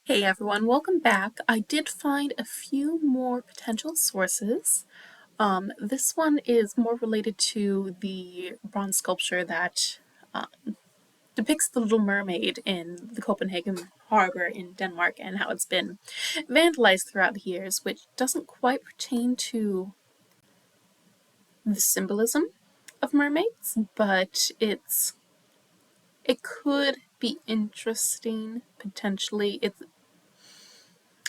Hey everyone, welcome back. I did find a few more potential sources. This one is more related to the bronze sculpture that depicts the Little Mermaid in the Copenhagen harbor in Denmark and how it's been vandalized throughout the years, which doesn't quite pertain to the symbolism of mermaids, but it could be interesting potentially.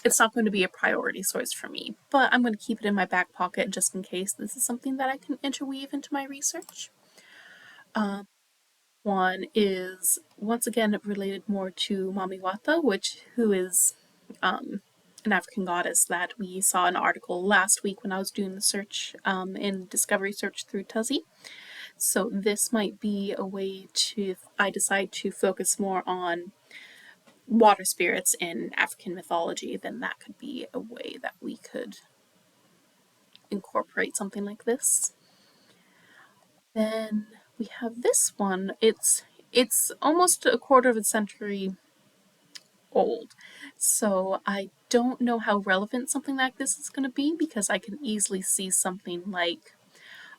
It's not going to be a priority source for me, but I'm going to keep it in my back pocket just in case this is something that I can interweave into my research. One is once again related more to Mamiwata, who is an African goddess that we saw an article last week when I was doing the search in Discovery Search through Tuzzy. So this might be a way to, if I decide to focus more on water spirits in African mythology, then that could be a way that we could incorporate something like this. Then we have this one. It's almost a quarter of a century old, so I don't know how relevant something like this is going to be because I can easily see something like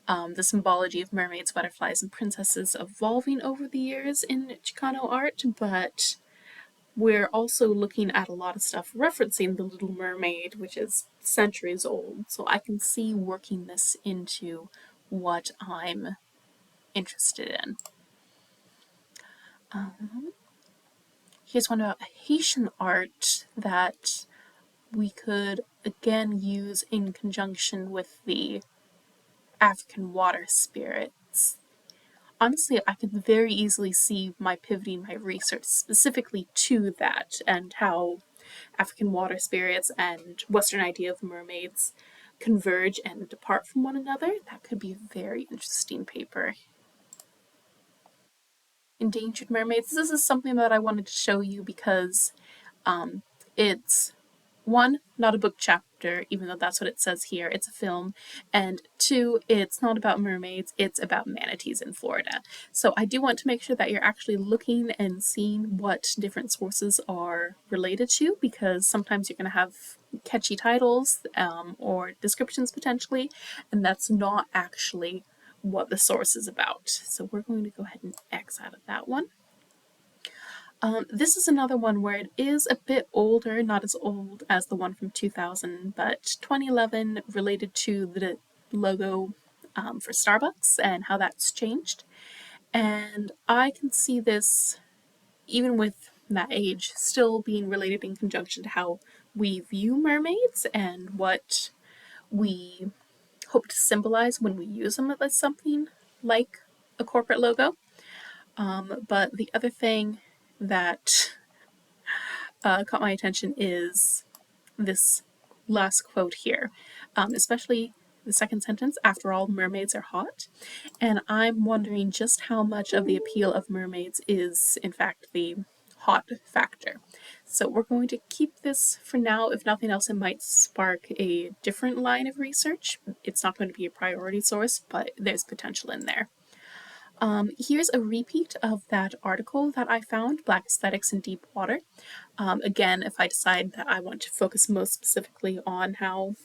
the symbology of mermaids, butterflies, and princesses evolving over the years in Chicano art, but we're also looking at a lot of stuff referencing the Little Mermaid, which is centuries old, so I can see working this into what I'm interested in. Here's one about Haitian art that we could again use in conjunction with the African water spirits. Honestly, I could very easily see my pivoting my research specifically to that and how African water spirits and Western idea of mermaids converge and depart from one another. That could be a very interesting paper. Endangered mermaids. This is something that I wanted to show you because it's one, not a book chapter, even though that's what it says here. It's a film. And two, it's not about mermaids, it's about manatees in Florida. So I do want to make sure that you're actually looking and seeing what different sources are related to, because sometimes you're going to have catchy titles or descriptions potentially, and that's not actually what the source is about. So we're going to go ahead and X out of that one. This is another one where it is a bit older, not as old as the one from 2000, but 2011, related to the logo for Starbucks and how that's changed. And I can see this, even with that age, still being related in conjunction to how we view mermaids and what we hope to symbolize when we use them as something like a corporate logo. But the other thing that caught my attention is this last quote here, especially the second sentence, after all, mermaids are hot. And I'm wondering just how much of the appeal of mermaids is, in fact, the hot factor. So we're going to keep this for now. If nothing else, it might spark a different line of research. It's not going to be a priority source, but there's potential in there. Here's a repeat of that article that I found, Black Aesthetics in Deep Water. Again, if I decide that I want to focus most specifically on how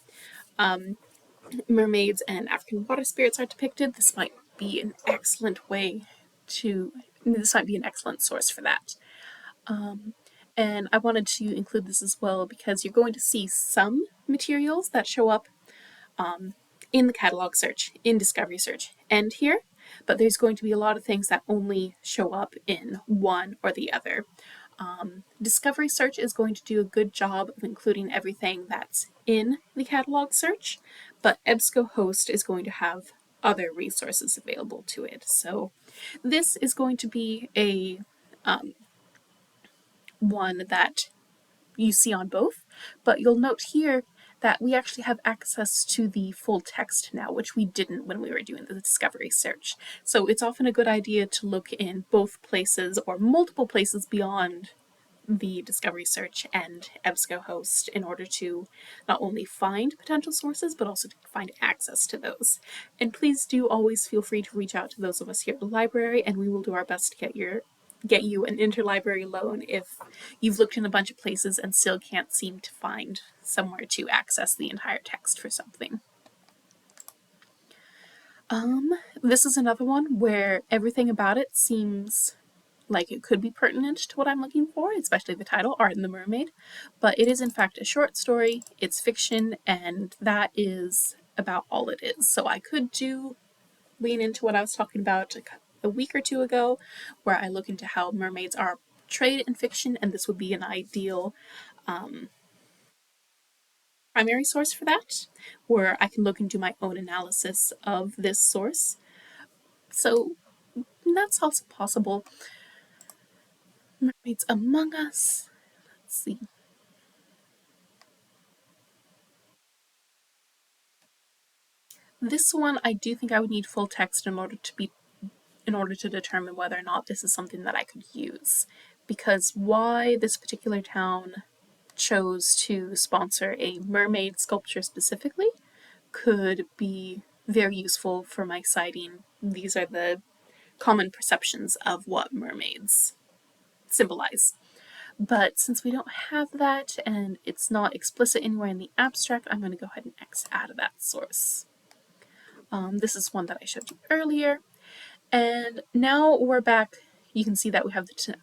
mermaids and African water spirits are depicted, this might be an excellent source for that. And I wanted to include this as well because you're going to see some materials that show up in the catalog search, in discovery search, and here, but there's going to be a lot of things that only show up in one or the other. Discovery search is going to do a good job of including everything that's in the catalog search, but EBSCOHost is going to have other resources available to it. So this is going to be a one that you see on both, but you'll note here that we actually have access to the full text now, which we didn't when we were doing the discovery search. So it's often a good idea to look in both places or multiple places beyond the discovery search and EBSCOHost in order to not only find potential sources, but also to find access to those. And please do always feel free to reach out to those of us here at the library, and we will do our best to get your get you an interlibrary loan if you've looked in a bunch of places and still can't seem to find somewhere to access the entire text for something. This is another one where everything about it seems like it could be pertinent to what I'm looking for, especially the title, Art and the Mermaid, but it is in fact a short story, it's fiction, and that is about all it is. So I could lean into what I was talking about a week or two ago, where I look into how mermaids are portrayed in fiction, and this would be an ideal primary source for that, where I can look and do my own analysis of this source. So that's also possible. Mermaids Among Us. Let's see. This one, I do think I would need full text in order to determine whether or not this is something that I could use. Because why this particular town chose to sponsor a mermaid sculpture specifically could be very useful for my citing. These are the common perceptions of what mermaids symbolize. But since we don't have that and it's not explicit anywhere in the abstract, I'm going to go ahead and X out of that source. This is one that I showed you earlier. And now we're back. You can see that we have the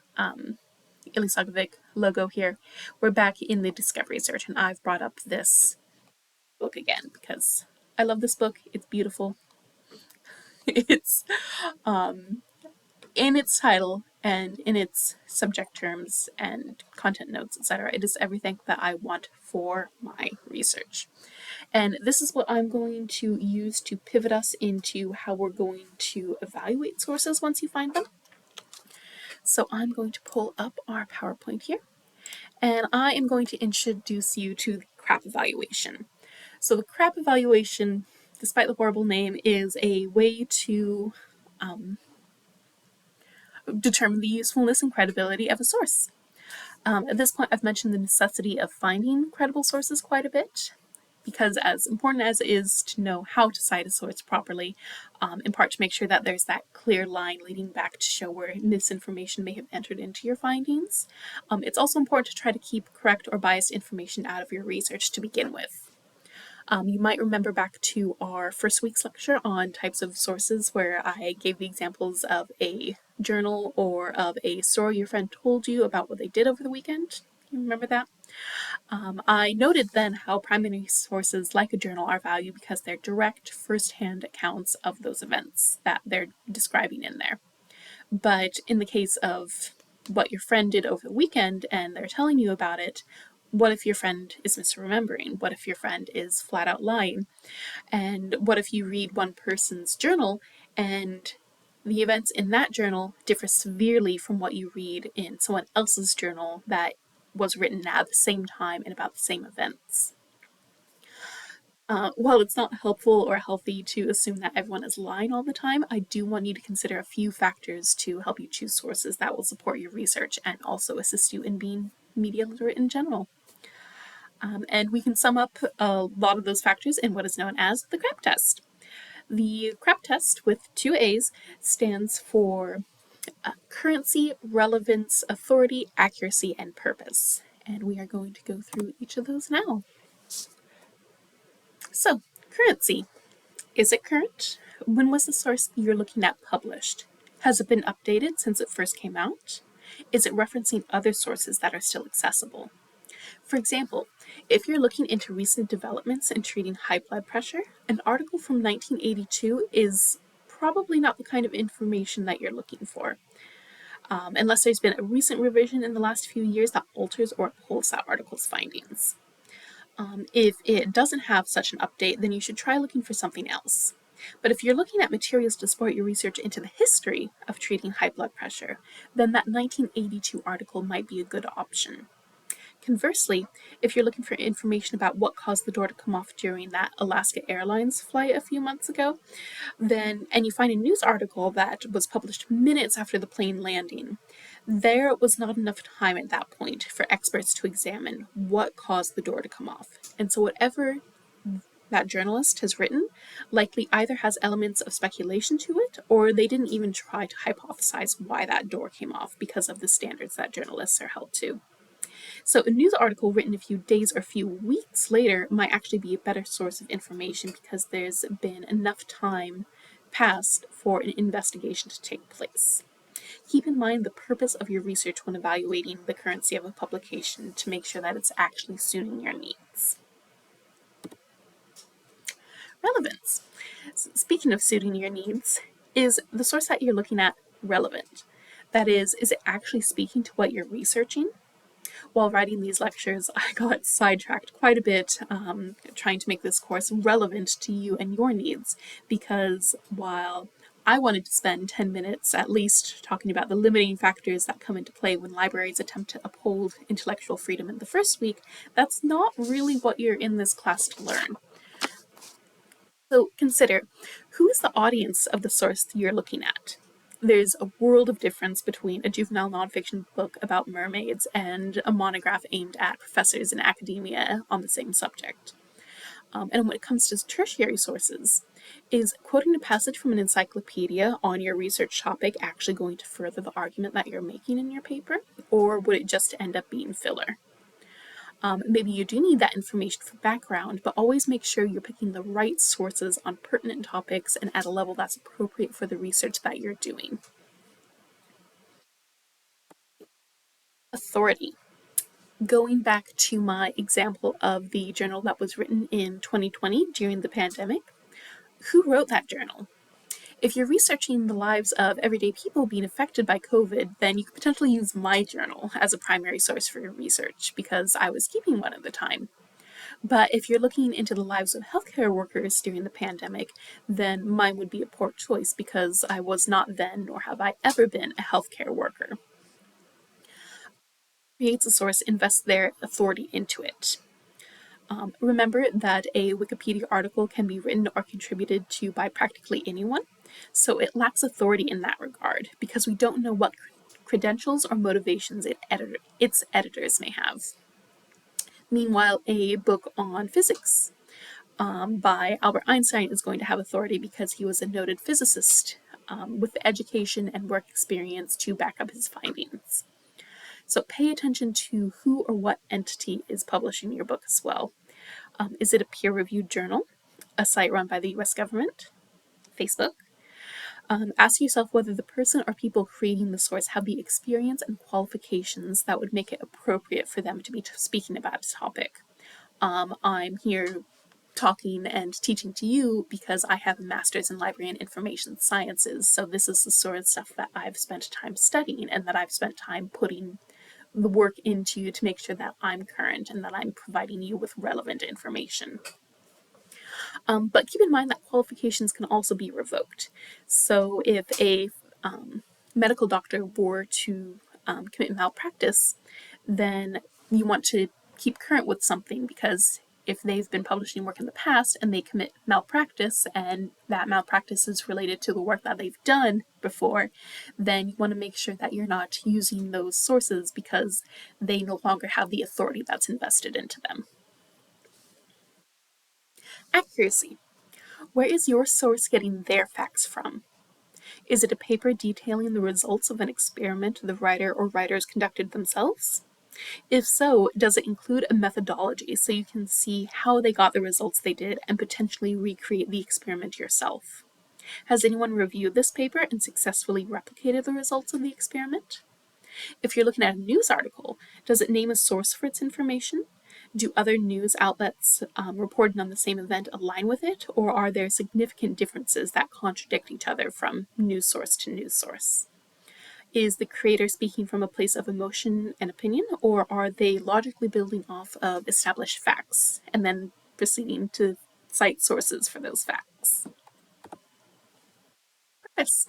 Ilisagovic logo here. We're back in the discovery search, and I've brought up this book again because I love this book. It's beautiful. It's in its title and in its subject terms and content notes, etc. It is everything that I want for my research. And this is what I'm going to use to pivot us into how we're going to evaluate sources once you find them. So I'm going to pull up our PowerPoint here, and I am going to introduce you to the CRAAP evaluation. So the CRAAP evaluation, despite the horrible name, is a way to determine the usefulness and credibility of a source. At this point, I've mentioned the necessity of finding credible sources quite a bit, because as important as it is to know how to cite a source properly, in part to make sure that there's that clear line leading back to show where misinformation may have entered into your findings, it's also important to try to keep correct or biased information out of your research to begin with. You might remember back to our first week's lecture on types of sources where I gave the examples of a journal or of a story your friend told you about what they did over the weekend. You remember that? I noted then how primary sources like a journal are valued because they're direct, first-hand accounts of those events that they're describing in there. But in the case of what your friend did over the weekend and they're telling you about it, what if your friend is misremembering? What if your friend is flat out lying? And what if you read one person's journal and the events in that journal differ severely from what you read in someone else's journal that was written at the same time and about the same events? While it's not helpful or healthy to assume that everyone is lying all the time, I do want you to consider a few factors to help you choose sources that will support your research and also assist you in being media literate in general. And we can sum up a lot of those factors in what is known as the CRAAP test. The CRAAP test, with two A's, stands for currency, relevance, authority, accuracy, and purpose. And we are going to go through each of those now. So, currency. Is it current? When was the source you're looking at published? Has it been updated since it first came out? Is it referencing other sources that are still accessible? For example, if you're looking into recent developments in treating high blood pressure, an article from 1982 is probably not the kind of information that you're looking for, unless there's been a recent revision in the last few years that alters or upholds that article's findings. If it doesn't have such an update, then you should try looking for something else. But if you're looking at materials to support your research into the history of treating high blood pressure, then that 1982 article might be a good option. Conversely, if you're looking for information about what caused the door to come off during that Alaska Airlines flight a few months ago, and you find a news article that was published minutes after the plane landing, there was not enough time at that point for experts to examine what caused the door to come off. And so whatever that journalist has written likely either has elements of speculation to it, or they didn't even try to hypothesize why that door came off because of the standards that journalists are held to. So a news article written a few days or a few weeks later might actually be a better source of information because there's been enough time passed for an investigation to take place. Keep in mind the purpose of your research when evaluating the currency of a publication to make sure that it's actually suiting your needs. Relevance. Speaking of suiting your needs, is the source that you're looking at relevant? That is it actually speaking to what you're researching? While writing these lectures, I got sidetracked quite a bit trying to make this course relevant to you and your needs, because while I wanted to spend 10 minutes at least talking about the limiting factors that come into play when libraries attempt to uphold intellectual freedom in the first week, that's not really what you're in this class to learn. So consider, who is the audience of the source you're looking at? There's a world of difference between a juvenile nonfiction book about mermaids and a monograph aimed at professors in academia on the same subject. And when it comes to tertiary sources, is quoting a passage from an encyclopedia on your research topic actually going to further the argument that you're making in your paper, or would it just end up being filler? Maybe you do need that information for background, but always make sure you're picking the right sources on pertinent topics and at a level that's appropriate for the research that you're doing. Authority. Going back to my example of the journal that was written in 2020 during the pandemic, who wrote that journal? If you're researching the lives of everyday people being affected by COVID, then you could potentially use my journal as a primary source for your research because I was keeping one at the time. But if you're looking into the lives of healthcare workers during the pandemic, then mine would be a poor choice because I was not then, nor have I ever been, a healthcare worker. Creates a source, invests their authority into it. Remember that a Wikipedia article can be written or contributed to by practically anyone, so it lacks authority in that regard because we don't know what credentials or motivations its editors may have. Meanwhile, a book on physics by Albert Einstein is going to have authority because he was a noted physicist with the education and work experience to back up his findings. So pay attention to who or what entity is publishing your book as well. Is it a peer-reviewed journal, a site run by the US government, Facebook? Ask yourself whether the person or people creating the source have the experience and qualifications that would make it appropriate for them to be speaking about a topic. I'm here talking and teaching to you because I have a master's in library and information sciences, so this is the sort of stuff that I've spent time studying and that I've spent time putting the work into to make sure that I'm current and that I'm providing you with relevant information. But keep in mind that qualifications can also be revoked. So if a medical doctor were to commit malpractice, then you want to keep current with something because if they've been publishing work in the past and they commit malpractice and that malpractice is related to the work that they've done before, then you want to make sure that you're not using those sources because they no longer have the authority that's invested into them. Accuracy. Where is your source getting their facts from? Is it a paper detailing the results of an experiment the writer or writers conducted themselves? If so, does it include a methodology so you can see how they got the results they did and potentially recreate the experiment yourself? Has anyone reviewed this paper and successfully replicated the results of the experiment? If you're looking at a news article, does it name a source for its information? Do other news outlets reporting on the same event align with it, or are there significant differences that contradict each other from news source to news source? Is the creator speaking from a place of emotion and opinion, or are they logically building off of established facts and then proceeding to cite sources for those facts? Purpose.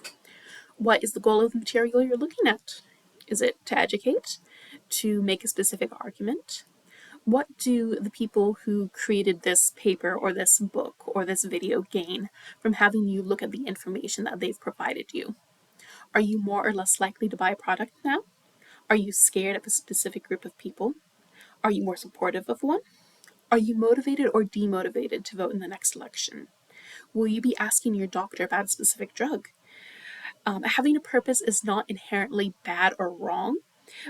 What is the goal of the material you're looking at? Is it to educate? To make a specific argument? What do the people who created this paper or this book or this video gain from having you look at the information that they've provided you? Are you more or less likely to buy a product now? Are you scared of a specific group of people? Are you more supportive of one? Are you motivated or demotivated to vote in the next election? Will you be asking your doctor about a specific drug? Having a purpose is not inherently bad or wrong,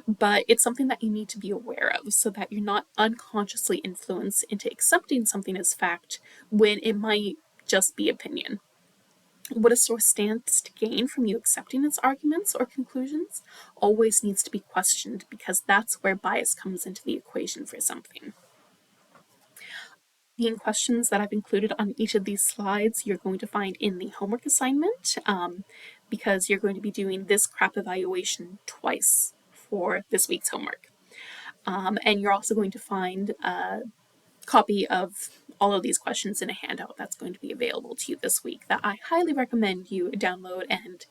but it's something that you need to be aware of so that you're not unconsciously influenced into accepting something as fact when it might just be opinion. What a source stands to gain from you accepting its arguments or conclusions always needs to be questioned because that's where bias comes into the equation for something. The questions that I've included on each of these slides you're going to find in the homework assignment because you're going to be doing this CRAAP evaluation twice for this week's homework. And you're also going to find a copy of all of these questions in a handout that's going to be available to you this week that I highly recommend you download and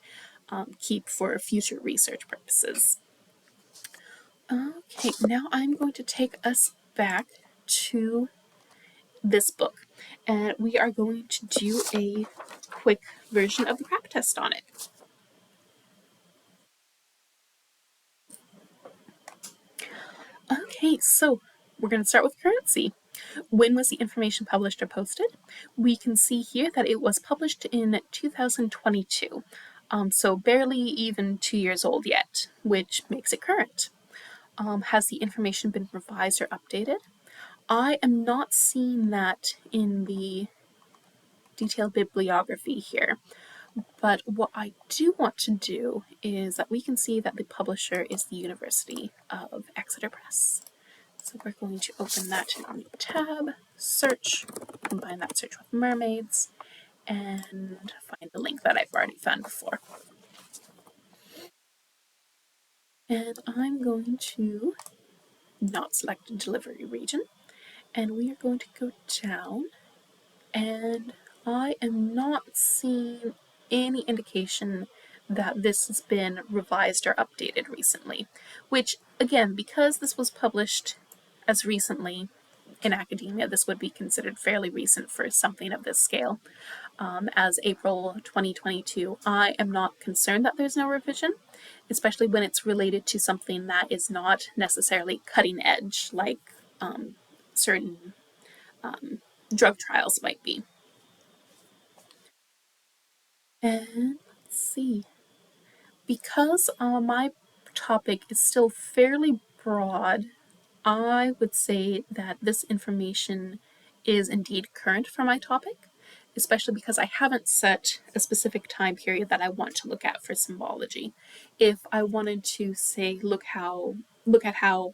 keep for future research purposes. Okay, now I'm going to take us back to this book, and we are going to do a quick version of the CRAAP test on it. Okay, so we're going to start with currency. When was the information published or posted? We can see here that it was published in 2022, so barely even 2 years old yet, which makes it current. Has the information been revised or updated? I am not seeing that in the detailed bibliography here, but what I do want to do is that we can see that the publisher is the University of Exeter Press. So we're going to open that in a new tab, search, combine that search with mermaids, and find the link that I've already found before. And I'm going to not select a delivery region, and we are going to go down, and I am not seeing any indication that this has been revised or updated recently, which, again, because this was published as recently in academia, this would be considered fairly recent for something of this scale. As April 2022, I am not concerned that there's no revision, especially when it's related to something that is not necessarily cutting edge, like certain drug trials might be. And let's see. Because my topic is still fairly broad, I would say that this information is indeed current for my topic, especially because I haven't set a specific time period that I want to look at for symbology. If I wanted to say look at how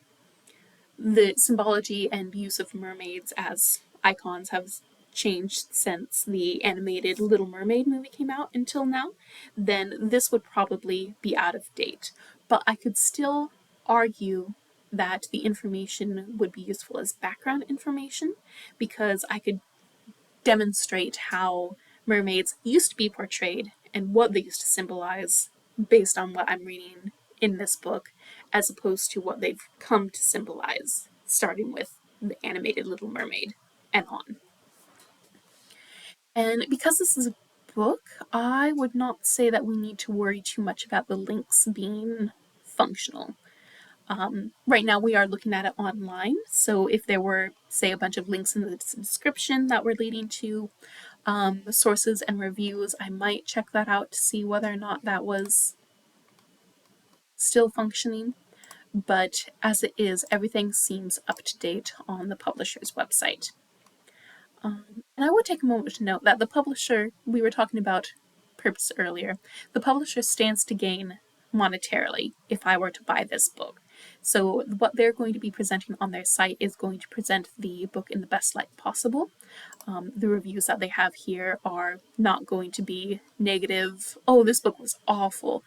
the symbology and use of mermaids as icons have changed since the animated Little Mermaid movie came out until now, then this would probably be out of date. But I could still argue that the information would be useful as background information because I could demonstrate how mermaids used to be portrayed and what they used to symbolize based on what I'm reading in this book, as opposed to what they've come to symbolize, starting with the animated Little Mermaid and on. And because this is a book, I would not say that we need to worry too much about the links being functional. Right now we are looking at it online, so if there were, say, a bunch of links in the description that were leading to sources and reviews, I might check that out to see whether or not that was still functioning. But as it is, everything seems up to date on the publisher's website. And I would take a moment to note that the publisher, we were talking about purpose earlier, the publisher stands to gain monetarily if I were to buy this book. So what they're going to be presenting on their site is going to present the book in the best light possible. The reviews that they have here are not going to be negative, oh, this book was awful,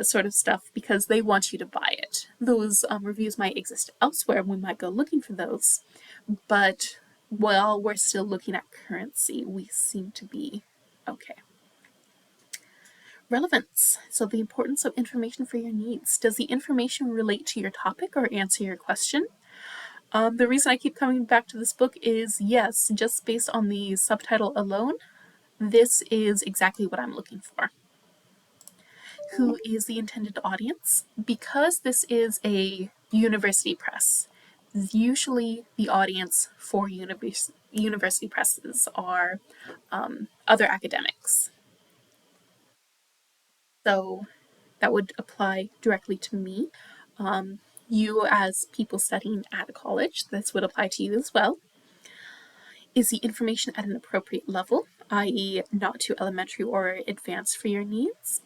sort of stuff, because they want you to buy it. Those reviews might exist elsewhere, and we might go looking for those, but while we're still looking at currency, we seem to be okay. Relevance. So the importance of information for your needs. Does the information relate to your topic or answer your question? The reason I keep coming back to this book is, yes, just based on the subtitle alone, this is exactly what I'm looking for. Who is the intended audience? Because this is a university press, Usually, the audience for university presses are other academics. So that would apply directly to me. You, as people studying at a college, this would apply to you as well. Is the information at an appropriate level, i.e., not too elementary or advanced for your needs?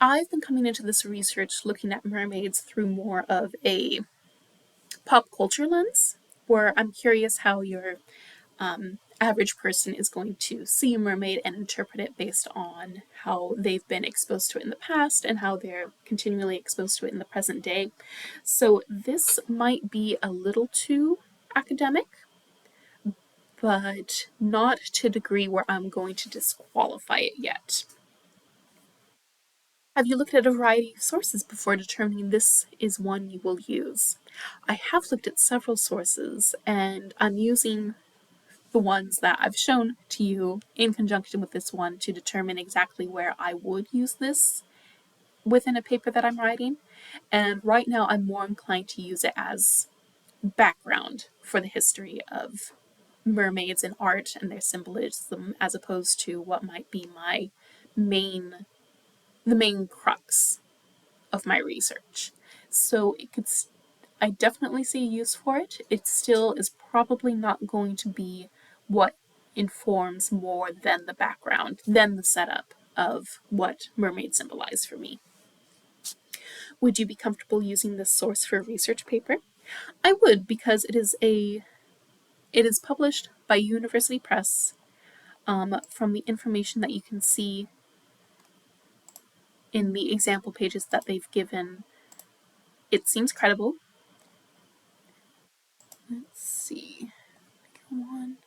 I've been coming into this research looking at mermaids through more of a pop culture lens, where I'm curious how your average person is going to see a mermaid and interpret it based on how they've been exposed to it in the past and how they're continually exposed to it in the present day. So this might be a little too academic, but not to a degree where I'm going to disqualify it yet. Have you looked at a variety of sources before determining this is one you will use? I have looked at several sources, and I'm using the ones that I've shown to you in conjunction with this one to determine exactly where I would use this within a paper that I'm writing. And right now, I'm more inclined to use it as background for the history of mermaids in art and their symbolism, as opposed to what might be main the main crux of my research. So I definitely see a use for it. It still is probably not going to be what informs more than the background, than the setup of what mermaids symbolize for me. Would you be comfortable using this source for a research paper? I would, because it is published by University Press. From the information that you can see in the example pages that they've given, it seems credible. Let's see. Come on.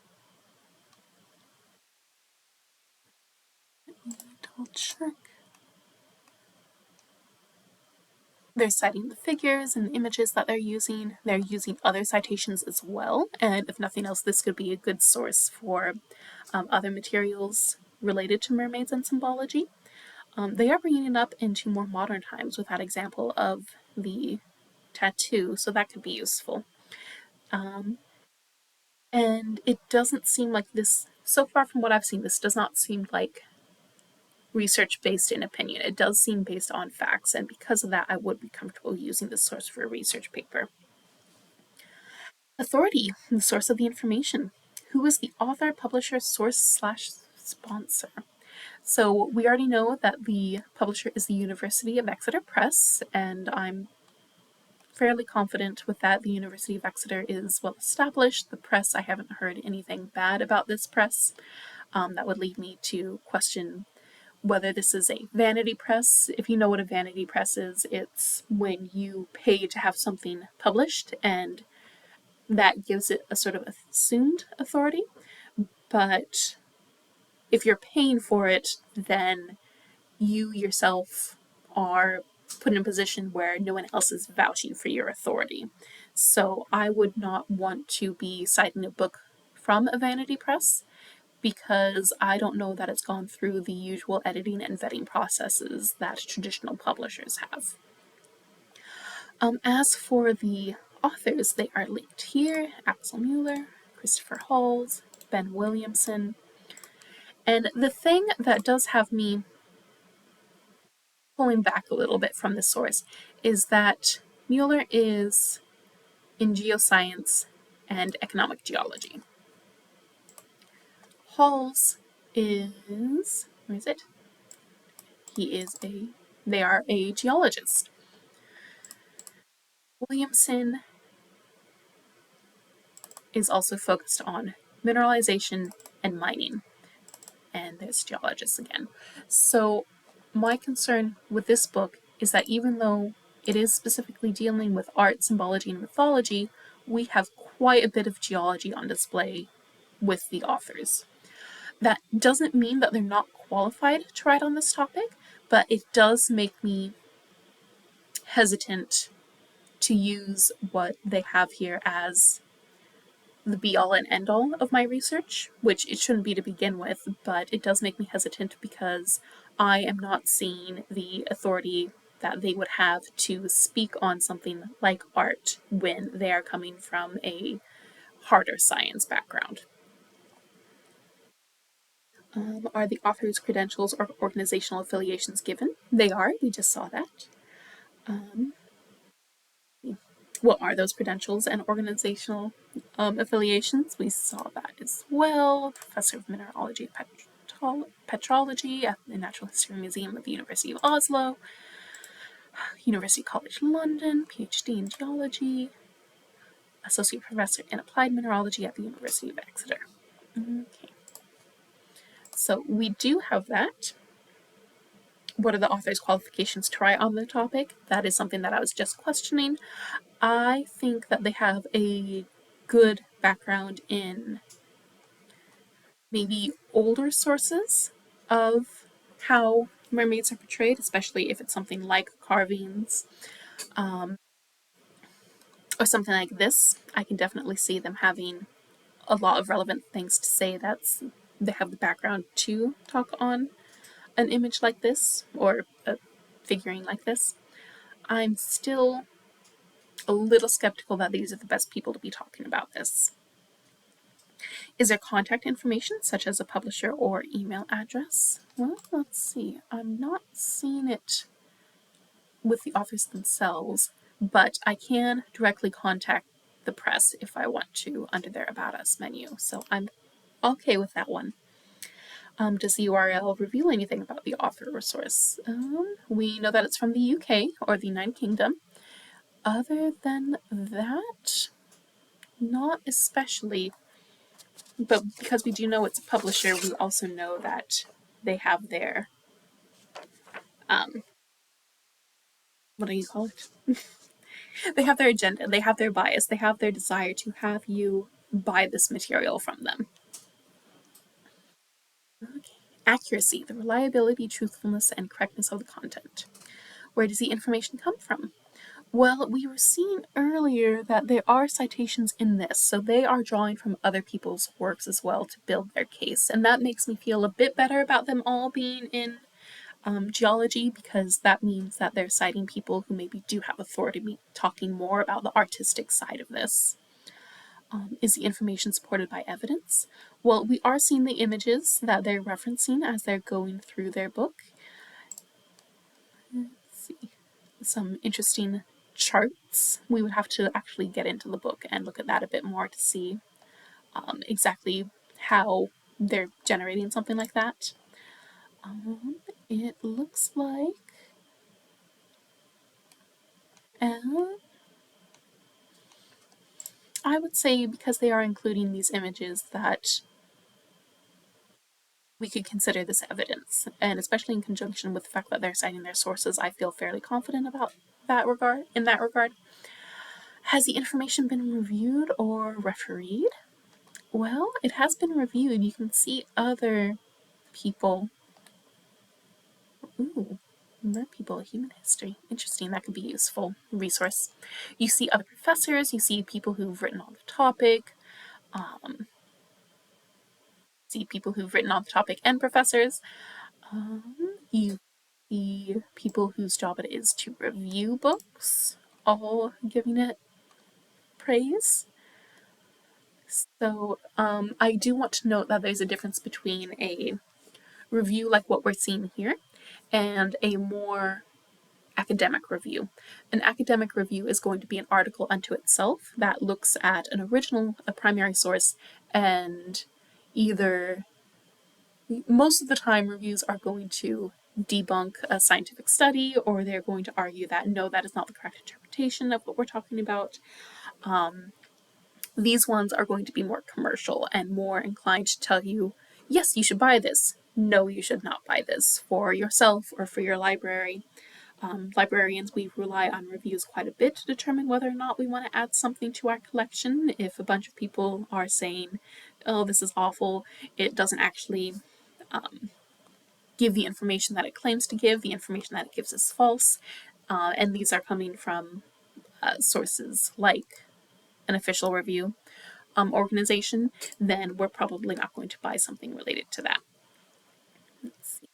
Double check. They're citing the figures and the images that they're using. They're using other citations as well. And if nothing else, this could be a good source for other materials related to mermaids and symbology. They are bringing it up into more modern times with that example of the tattoo, so that could be useful. And it doesn't seem like this, so far from what I've seen, this does not seem like research based in opinion. It does seem based on facts, and because of that, I would be comfortable using this source for a research paper. Authority, the source of the information. Who is the author, publisher, source slash sponsor? So we already know that the publisher is the University of Exeter Press, and I'm fairly confident with that. The University of Exeter is well established. The press, I haven't heard anything bad about this press. That would lead me to question whether this is a vanity press. If you know what a vanity press is, it's when you pay to have something published, and that gives it a sort of assumed authority. But if you're paying for it, then you yourself are put in a position where no one else is vouching for your authority. So I would not want to be citing a book from a vanity press because I don't know that it's gone through the usual editing and vetting processes that traditional publishers have. As for the authors, they are linked here: Axel Mueller, Christopher Halls, Ben Williamson. And the thing that does have me pulling back a little bit from the source is that Mueller is in geoscience and economic geology. Halls is, where is it? They are a geologist. Williamson is also focused on mineralization and mining. And there's geologists again. So my concern with this book is that even though it is specifically dealing with art, symbology, and mythology, we have quite a bit of geology on display with the authors. That doesn't mean that they're not qualified to write on this topic, but it does make me hesitant to use what they have here as the be-all and end-all of my research, which it shouldn't be to begin with, but it does make me hesitant because I am not seeing the authority that they would have to speak on something like art when they are coming from a harder science background. Are the author's credentials or organizational affiliations given? They are. We just saw that. What are those credentials and organizational affiliations? We saw that as well. Professor of Mineralogy and Petrology at the Natural History Museum of the University of Oslo, University College London, PhD in Geology, Associate Professor in Applied Mineralogy at the University of Exeter. Okay. So we do have that. What are the author's qualifications to write on the topic? That is something that I was just questioning. I think that they have a good background in maybe older sources of how mermaids are portrayed, especially if it's something like carvings or something like this. I can definitely see them having a lot of relevant things to say. They have the background to talk on an image like this or a figurine like this. I'm still a little skeptical that these are the best people to be talking about this. Is there contact information, such as a publisher or email address? Well, let's see. I'm not seeing it with the authors themselves, but I can directly contact the press if I want to under their About Us menu. So I'm okay with that one. Does the URL reveal anything about the author or source? We know that it's from the UK or the United Kingdom. Other than that, not especially. But because we do know it's a publisher, we also know that they have their what do you call it? They have their agenda, they have their bias, they have their desire to have you buy this material from them. Okay. Accuracy, the reliability, truthfulness, and correctness of the content. Where does the information come from? Well, we were seeing earlier that there are citations in this, so they are drawing from other people's works as well to build their case, and that makes me feel a bit better about them all being in geology, because that means that they're citing people who maybe do have authority talking more about the artistic side of this. Is the information supported by evidence? Well, we are seeing the images that they're referencing as they're going through their book. Let's see. Some interesting charts. We would have to actually get into the book and look at that a bit more to see exactly how they're generating something like that. It looks like I would say because they are including these images that we could consider this evidence, and especially in conjunction with the fact that they're citing their sources, I feel fairly confident about that regard. In that regard, has the information been reviewed or refereed? Well, it has been reviewed. You can see other people. Ooh, more people, human history. Interesting, that could be a useful resource. You see other professors, you see people who've written on the topic, see people who've written on the topic and professors. You see people whose job it is to review books, all giving it praise. So I do want to note that there's a difference between a review like what we're seeing here and a more academic review. An academic review is going to be an article unto itself that looks at an original, a primary source, and either most of the time reviews are going to debunk a scientific study, or they're going to argue that no, that is not the correct interpretation of what we're talking about. These ones are going to be more commercial and more inclined to tell you, yes, you should buy this. No, you should not buy this for yourself or for your library. Librarians, we rely on reviews quite a bit to determine whether or not we want to add something to our collection. If a bunch of people are saying, oh, this is awful, it doesn't actually give the information that it claims to give, the information that it gives is false, and these are coming from sources like an official review organization, then we're probably not going to buy something related to that. Let's see.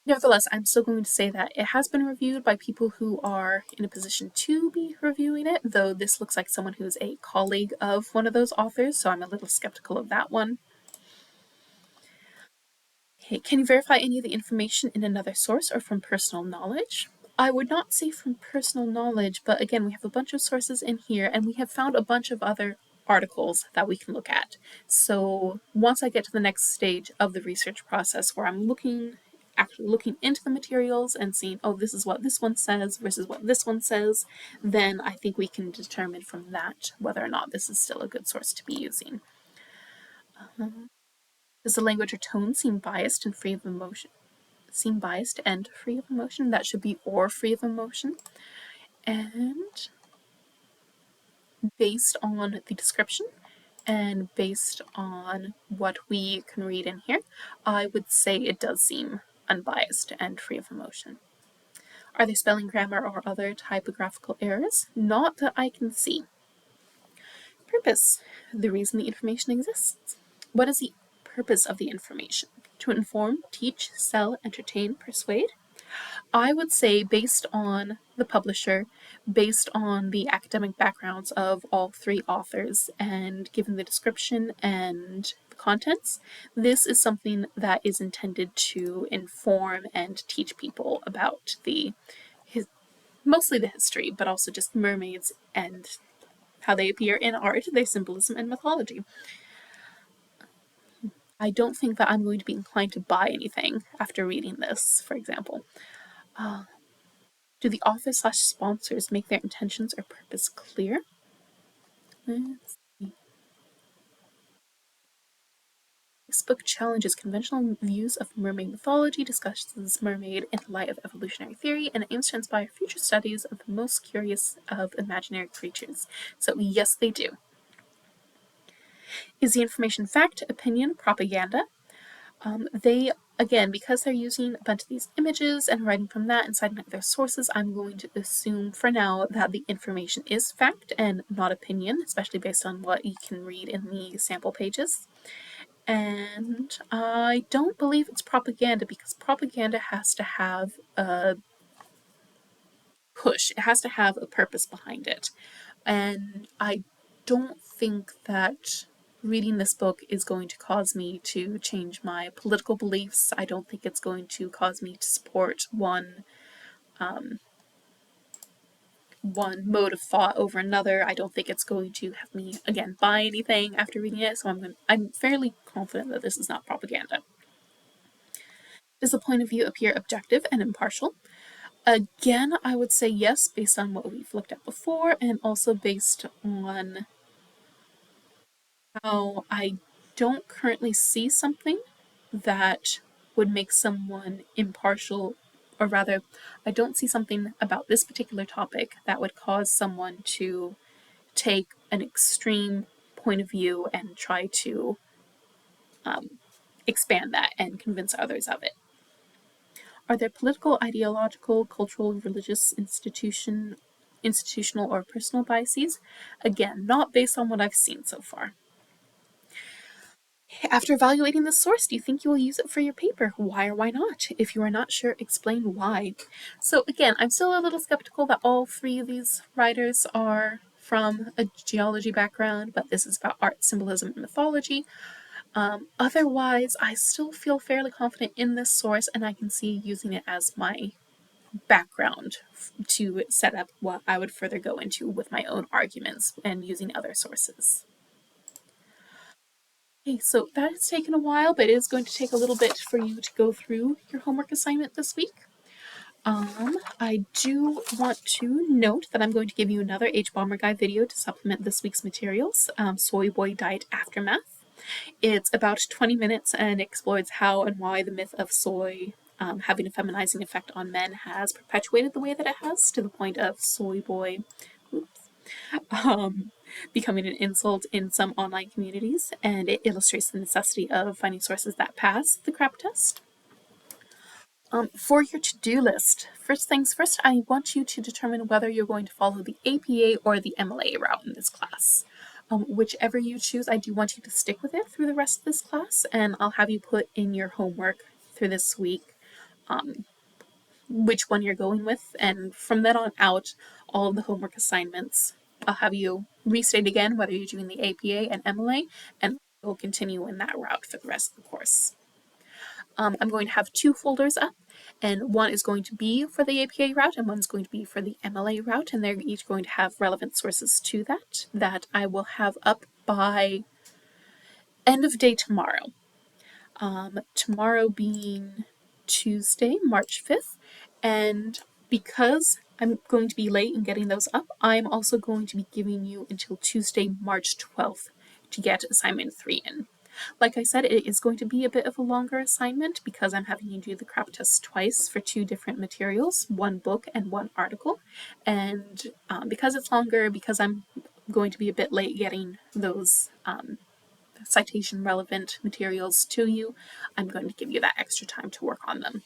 Nevertheless, I'm still going to say that it has been reviewed by people who are in a position to be reviewing it, though this looks like someone who's a colleague of one of those authors, so I'm a little skeptical of that one. Okay, can you verify any of the information in another source or from personal knowledge? I would not say from personal knowledge, but again, we have a bunch of sources in here and we have found a bunch of other articles that we can look at. So once I get to the next stage of the research process where I'm actually looking into the materials and seeing, oh, this is what this one says versus what this one says, then I think we can determine from that whether or not this is still a good source to be using. Does the language or tone seem biased and free of emotion? Seem biased and free of emotion? That should be or free of emotion. And based on the description and based on what we can read in here, I would say it does seem unbiased and free of emotion. Are there spelling, grammar, or other typographical errors? Not that I can see. Purpose. The reason the information exists. What is the purpose of the information? To inform, teach, sell, entertain, persuade? I would say, based on the publisher, based on the academic backgrounds of all three authors, and given the description and the contents, this is something that is intended to inform and teach people about mostly the history, but also just mermaids and how they appear in art, their symbolism and mythology. I don't think that I'm going to be inclined to buy anything after reading this, for example. Do the author/sponsors make their intentions or purpose clear? Let's see. This book challenges conventional views of mermaid mythology, discusses mermaid in the light of evolutionary theory, and aims to inspire future studies of the most curious of imaginary creatures. So yes, they do. Is the information fact, opinion, propaganda? They, again, because they're using a bunch of these images and writing from that and citing their sources, I'm going to assume for now that the information is fact and not opinion, especially based on what you can read in the sample pages. And I don't believe it's propaganda because propaganda has to have a push, it has to have a purpose behind it. And I don't think that reading this book is going to cause me to change my political beliefs. I don't think it's going to cause me to support one mode of thought over another. I don't think it's going to have me again buy anything after reading it. So I'm fairly confident that this is not propaganda. Does the point of view appear objective and impartial? Again, I would say yes, based on what we've looked at before, and also based on how I don't currently see something that would make someone impartial, or rather, I don't see something about this particular topic that would cause someone to take an extreme point of view and try to expand that and convince others of it. Are there political, ideological, cultural, religious, institutional, or personal biases? Again, not based on what I've seen so far. After evaluating the source, do you think you will use it for your paper? Why or why not? If you are not sure, explain why. So again, I'm still a little skeptical that all three of these writers are from a geology background, but this is about art, symbolism, and mythology. Otherwise, I still feel fairly confident in this source, and I can see using it as my background to set up what I would further go into with my own arguments and using other sources. Okay, so that has taken a while, but it is going to take a little bit for you to go through your homework assignment this week. I do want to note that I'm going to give you another H-Bomber Guide video to supplement this week's materials, Soy Boy Diet Aftermath. It's about 20 minutes and explores how and why the myth of soy having a feminizing effect on men has perpetuated the way that it has, to the point of soy boy becoming an insult in some online communities, and it illustrates the necessity of finding sources that pass the CRAAP test. For your to-do list, first things first, I want you to determine whether you're going to follow the APA or the MLA route in this class. Whichever you choose, I do want you to stick with it through the rest of this class, and I'll have you put in your homework through this week which one you're going with, and from then on out, all of the homework assignments, I'll have you restate again whether you're doing the APA and MLA, and we'll continue in that route for the rest of the course. I'm going to have 2 folders up, and one is going to be for the APA route and one's going to be for the MLA route, and they're each going to have relevant sources to that I will have up by end of day tomorrow. Tomorrow being Tuesday, March 5th, and because I'm going to be late in getting those up, I'm also going to be giving you until Tuesday, March 12th to get assignment 3 in. Like I said, it is going to be a bit of a longer assignment because I'm having you do the CRAAP test twice for 2 different materials, 1 book and 1 article. And because it's longer, because I'm going to be a bit late getting those citation relevant materials to you, I'm going to give you that extra time to work on them.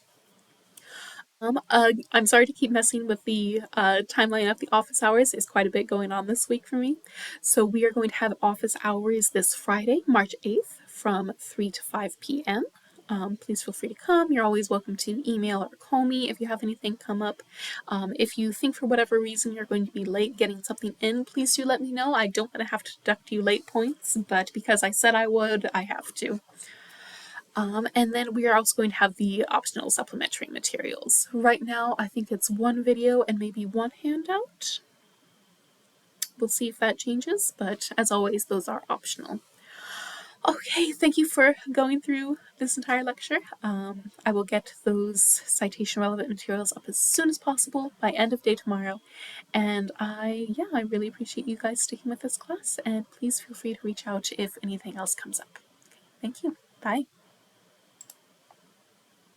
I'm sorry to keep messing with the timeline of the office hours. There's quite a bit going on this week for me. So we are going to have office hours this Friday, March 8th from 3 to 5 p.m. Please feel free to come. You're always welcome to email or call me if you have anything come up. If you think for whatever reason you're going to be late getting something in, please do let me know. I don't want to have to deduct you late points, but because I said I would, I have to. And then we are also going to have the optional supplementary materials. Right now, I think it's 1 video and maybe 1 handout. We'll see if that changes, but as always, those are optional. Okay, thank you for going through this entire lecture. I will get those citation relevant materials up as soon as possible by end of day tomorrow. And I really appreciate you guys sticking with this class, and please feel free to reach out if anything else comes up. Thank you. Bye.